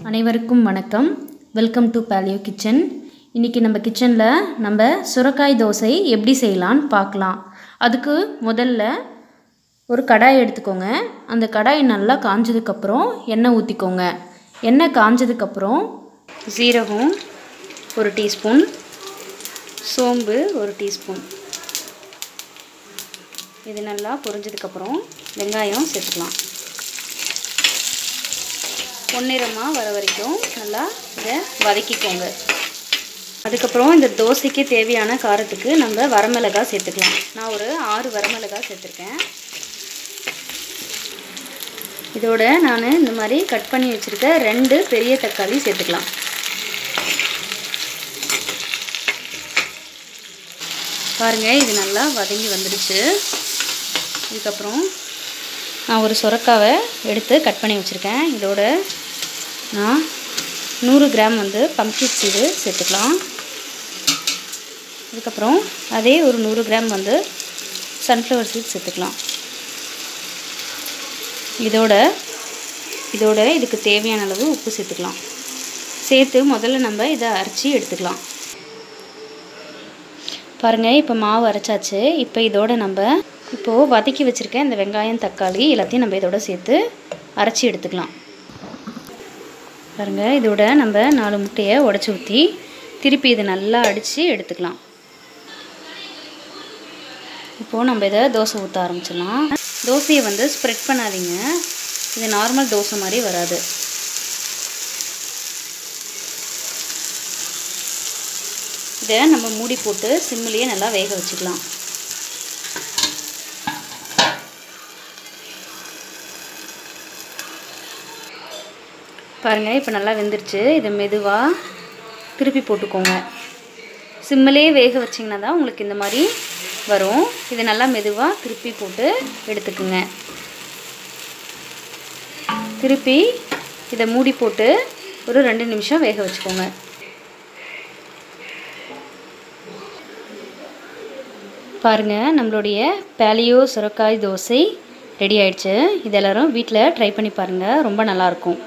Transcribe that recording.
அனைவருக்கும் வணக்கம். Welcome to Paleo Kitchen. இன்றைக்கி நம்ம கிச்சனில் நம்ம சுரக்காய் தோசை எப்படி செய்யலான்னு பார்க்கலாம். அதுக்கு முதல்ல ஒரு கடாய் எடுத்துக்கோங்க. அந்த கடாய் நல்லா காஞ்சதுக்கப்புறம் எண்ணெய் ஊற்றிக்கோங்க. எண்ணெய் காஞ்சதுக்கப்புறம் சீரகம் 1 டீஸ்பூன், சோம்பு 1 டீஸ்பூன், இது நல்லா பொரிஞ்சதுக்கப்புறம் வெங்காயம் சேர்த்துக்கலாம். பொன்னிறமாக வர வரைக்கும் நல்லா இதை வதக்கிக்கோங்க. அதுக்கப்புறம் இந்த தோசைக்கு தேவையான காரத்துக்கு நம்ம வரமிளகாய் சேர்த்துக்கலாம். நான் ஒரு 6 வரமிளகாய் சேர்த்துருக்கேன். இதோட நான் இந்த மாதிரி கட் பண்ணி வச்சுருக்க 2 பெரிய தக்காளி சேர்த்துக்கலாம். பாருங்கள், இது நல்லா வதங்கி வந்துடுச்சு. இதுக்கப்புறம் நான் ஒரு சுரக்காவை எடுத்து கட் பண்ணி வச்சுருக்கேன். இதோட நான் 100 கிராம் பம்ப்கின் சீடு சேர்த்துக்கலாம். அதுக்கப்புறம் அதே ஒரு 100 கிராம் சன்ஃப்ளவர் சீட் சேர்த்துக்கலாம். இதோட இதுக்கு தேவையான அளவு உப்பு சேர்த்துக்கலாம். சேர்த்து முதல்ல நம்ம இதை அரைச்சி எடுத்துக்கலாம். பாருங்கள், இப்போ மாவு அரைச்சாச்சு. இப்போ இதோட நம்ம வதக்கி வச்சுருக்க இந்த வெங்காயம் தக்காளி எல்லாத்தையும் நம்ம இதோட சேர்த்து அரைச்சி எடுத்துக்கலாம். பாருங்கள், இதோட நம்ம 4 முட்டையை உடச்சி ஊற்றி திருப்பி இதை நல்லா அடித்து எடுத்துக்கலாம். இப்போது நம்ம இதை தோசை ஊற்ற ஆரம்பிச்சிடலாம். தோசையை ஸ்ப்ரெட் பண்ணாதீங்க, இது நார்மல் தோசை மாதிரி வராது. இதை நம்ம மூடி போட்டு சிம்மிலேயே நல்லா வேக வச்சுக்கலாம். பாருங்கள், இப்போ நல்லா வெந்துருச்சு. இதை மெதுவாக திருப்பி போட்டுக்கோங்க. சிம்மிலேயே வேக வச்சிங்கன்னா தான் உங்களுக்கு இந்த மாதிரி வரும். இதை நல்லா மெதுவாக திருப்பி போட்டு எடுத்துக்குங்க. திருப்பி இதை மூடி போட்டு ஒரு 2 நிமிஷம் வேக வச்சுக்கோங்க. பாருங்கள், நம்மளுடைய பேலியோ சுரக்காய் தோசை ரெடி ஆயிடுச்சு. இது எல்லோரும் வீட்டில் ட்ரை பண்ணி பாருங்கள், ரொம்ப நல்லாயிருக்கும்.